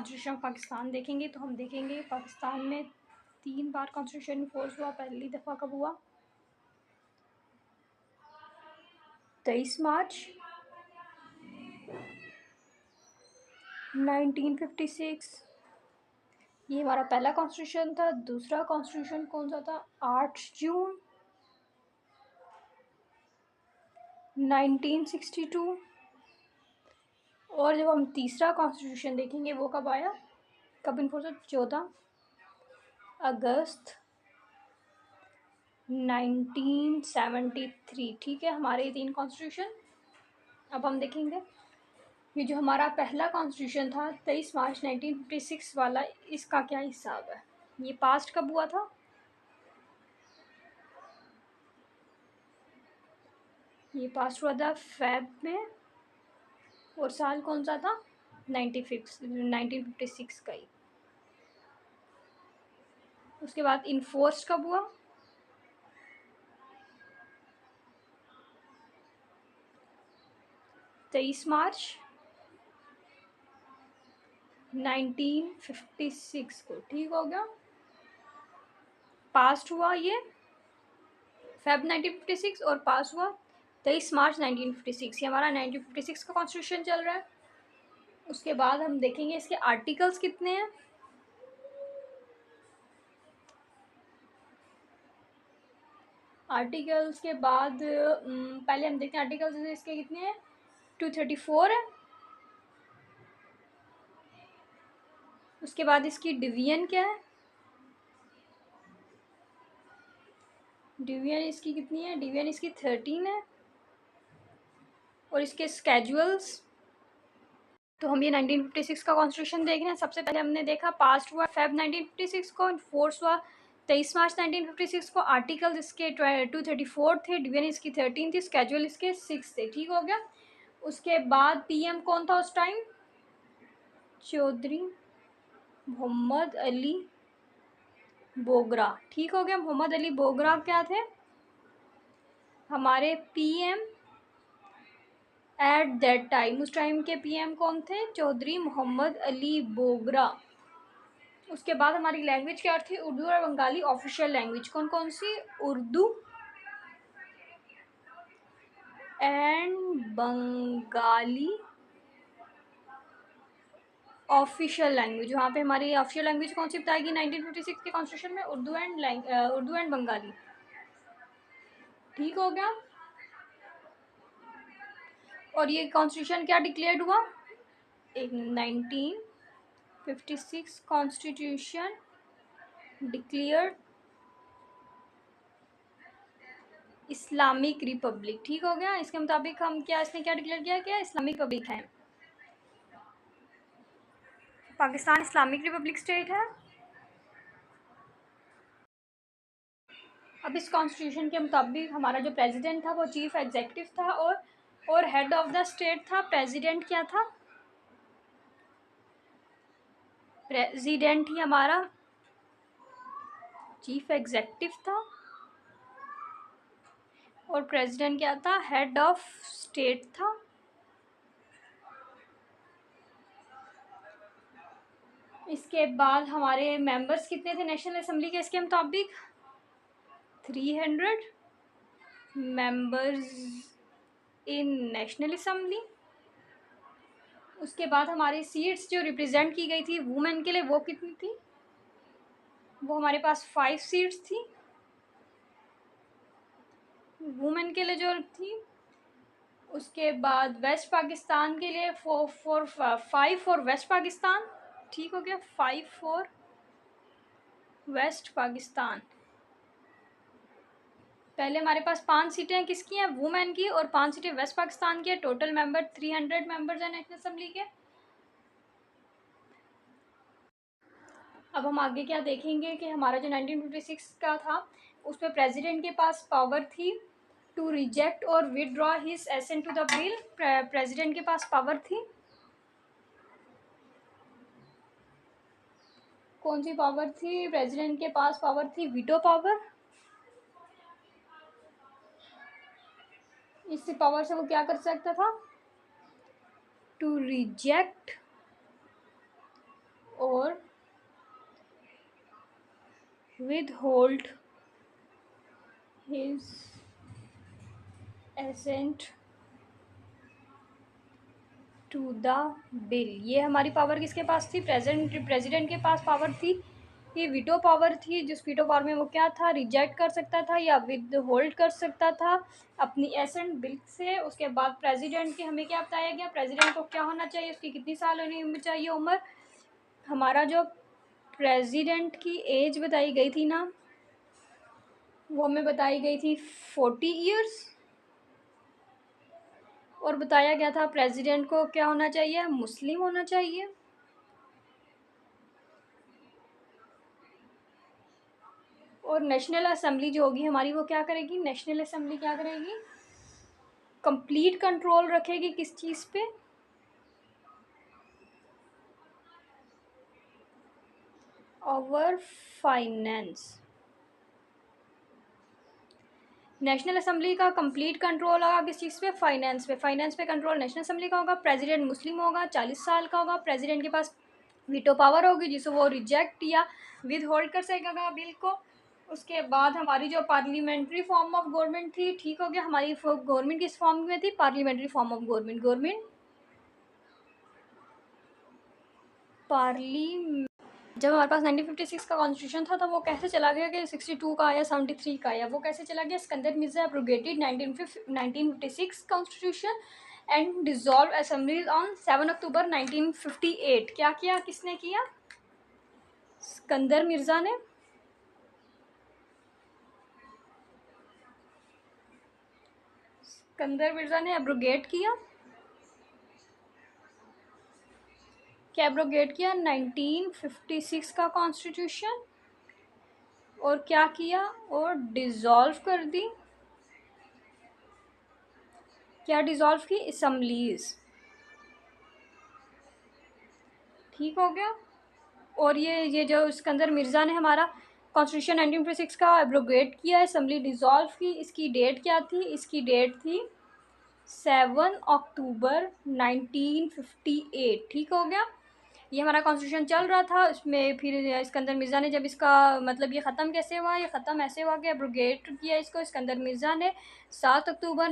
Constitution of Pakistan देखेंगे तो हम देखेंगे पाकिस्तान में 3 बार कॉन्स्टिट्यूशन फोर्स हुआ। पहली दफ़ा कब हुआ? 23 मार्च 1956, ये हमारा पहला कॉन्स्टिट्यूशन था। दूसरा कॉन्स्टिट्यूशन कौन सा था? 8 जून 1962। और जब हम तीसरा कॉन्स्टिट्यूशन देखेंगे वो कब आया, कब इन्फोर्स हुआ? 14 अगस्त 1973। ठीक है, हमारे ये 3 कॉन्स्टिट्यूशन। अब हम देखेंगे ये जो हमारा पहला कॉन्स्टिट्यूशन था 23 मार्च 1956 वाला, इसका क्या हिसाब है? ये पास्ट कब हुआ था? ये पास्ट हुआ था फेब में, और साल कौन सा था? 1956 का ही। उसके बाद इन्फोर्स कब हुआ? 23 मार्च 1956 को। ठीक हो गया। पास्ट हुआ ये फेब 1956 और पास हुआ 23 मार्च 1956। ये हमारा 1956 का कॉन्स्टिट्यूशन चल रहा है। उसके बाद हम देखेंगे इसके आर्टिकल्स कितने हैं। आर्टिकल्स के बाद पहले हम देखते हैं आर्टिकल्स इसके कितने हैं। 234 है। उसके बाद इसकी डिवीजन क्या है? डिवीजन इसकी कितनी है? डिवीजन इसकी 13 है। और इसके स्केजुअल्स, तो हम ये 1956 का कॉन्स्टिट्यूशन देख रहे हैं। सबसे पहले हमने देखा पास्ट हुआ फेब 1956 को, फोर्स हुआ 23 मार्च 1956 को। आर्टिकल्स इसके 234 थे, डिवीजन इसकी 13 थी, स्केजुअल इसके 6 थे। ठीक हो गया। उसके बाद पीएम कौन था उस टाइम? चौधरी मोहम्मद अली बोगरा। ठीक हो गया। मोहम्मद अली बोगरा क्या थे? हमारे पीएम एट दैट टाइम। उस टाइम के पीएम कौन थे? चौधरी मोहम्मद अली बोगरा। उसके बाद हमारी लैंग्वेज क्या थी? उर्दू और बंगाली ऑफिशियल लैंग्वेज। कौन कौन सी? Urdu and Bengali official language. वहाँ पे हमारी ऑफिशियल लैंग्वेज कौन सी बताएगी 1956 के कॉन्स्टिट्यूशन में? उर्दू एंड बंगाली। ठीक हो गया। और ये कॉन्स्टिट्यूशन क्या डिक्लेयर्ड हुआ? एक 1956 कॉन्स्टिट्यूशन डिक्लेयर्ड इस्लामिक रिपब्लिक। ठीक हो गया। इसके मुताबिक हम क्या, इसने क्या डिक्लेयर किया? क्या इस्लामिक रिपब्लिक है। पाकिस्तान इस्लामिक रिपब्लिक स्टेट है। अब इस कॉन्स्टिट्यूशन के मुताबिक हमारा जो प्रेसिडेंट था वो चीफ एग्जीक्यूटिव था, और हेड ऑफ द स्टेट था। प्रेसिडेंट क्या था? प्रेसिडेंट ही हमारा चीफ एग्जीक्यूटिव था, और प्रेसिडेंट क्या था? हेड ऑफ स्टेट था। इसके बाद हमारे मेंबर्स कितने थे नेशनल असेंबली के? इसके मुताबिक 300 मेंबर्स इन नेशनल असेंबली। उसके बाद हमारी सीट्स जो रिप्रेजेंट की गई थी वुमेन के लिए वो कितनी थी? वो हमारे पास 5 सीट्स थी वुमेन के लिए जो थी। उसके बाद वेस्ट पाकिस्तान के लिए 5 फॉर वेस्ट पाकिस्तान। ठीक हो गया। 5 फॉर वेस्ट पाकिस्तान। पहले हमारे पास 5 सीटें किसकी हैं? वुमेन की, और 5 सीटें वेस्ट पाकिस्तान की है। टोटल मेंबर 300 मेंबर्स हैं नेशनल असेंबली के। अब हम आगे क्या देखेंगे कि हमारा जो 1956 का था उसमें प्रेसिडेंट के पास पावर थी टू रिजेक्ट और withdraw his assent to the bill. President के पास पावर थी। कौन सी पावर थी? प्रेसिडेंट के पास पावर थी वीटो पावर। इस पावर से वो क्या कर सकता था? टू रिजेक्ट और withhold his assent to the bill. ये हमारी पावर किसके पास थी? प्रेसिडेंट के पास पावर थी। ये वीटो पावर थी, जिस वीटो पावर में वो क्या था? रिजेक्ट कर सकता था या विद होल्ड कर सकता था अपनी एसेंट बिल से। उसके बाद प्रेसिडेंट की हमें क्या बताया गया? प्रेसिडेंट को क्या होना चाहिए? उसकी कितनी साल होनी चाहिए उम्र? हमारा जो प्रेसिडेंट की एज बताई गई थी ना, वो हमें बताई गई थी 40 ईयर्स। और बताया गया था प्रेसिडेंट को क्या होना चाहिए? मुस्लिम होना चाहिए। और नेशनल असेंबली जो होगी हमारी, वो क्या करेगी? नेशनल असेंबली क्या करेगी? कंप्लीट कंट्रोल रखेगी किस चीज़ पे? Over finance. नेशनल असेंबली का कंप्लीट कंट्रोल होगा किस चीज़ पे? फाइनेंस पे। फाइनेंस पे कंट्रोल नेशनल असेंबली का होगा। प्रेसिडेंट मुस्लिम होगा, 40 साल का होगा। प्रेसिडेंट के पास वीटो पावर होगी, जिसे वो रिजेक्ट या विद होल्ड कर सकेगा बिल को। उसके बाद हमारी जो पार्लियामेंट्री फॉर्म ऑफ गवर्नमेंट थी, ठीक हो गया। हमारी गवर्नमेंट किस फॉर्म में थी? Parliamentary form of government. जब हमारे पास 1956 का कॉन्स्टिट्यूशन था, तो वो कैसे चला गया कि 62 का आया, 73 का आया? वो कैसे चला गया? Sikandar Mirza abrogated 1956 constitution and dissolve assemblies on 7 अक्टूबर 1958। क्या किया? किसने किया? सिकंदर मिर्जा ने। सिकंदर मिर्जा ने एब्रोगेट किया। क्या एब्रोगेट किया? 1956 का कॉन्स्टिट्यूशन। और क्या किया? और डिसॉल्व कर दी। क्या डिसॉल्व की? असेंबलीज। ठीक हो गया। और ये जो सिकंदर मिर्ज़ा ने हमारा कॉन्स्टिट्यूशन 1956 का एब्रोगेट किया, असेंबली डिसॉल्व की, इसकी डेट क्या थी? इसकी डेट थी 7 अक्टूबर 1958। ठीक हो गया। ये हमारा कॉन्स्टिट्यूशन चल रहा था, उसमें फिर सिकंदर मिर्ज़ा ने जब इसका मतलब ये ख़त्म कैसे हुआ? ये ख़त्म ऐसे हुआ कि एब्रोगेट किया इसको सिकंदर मिर्ज़ा ने 7 अक्टूबर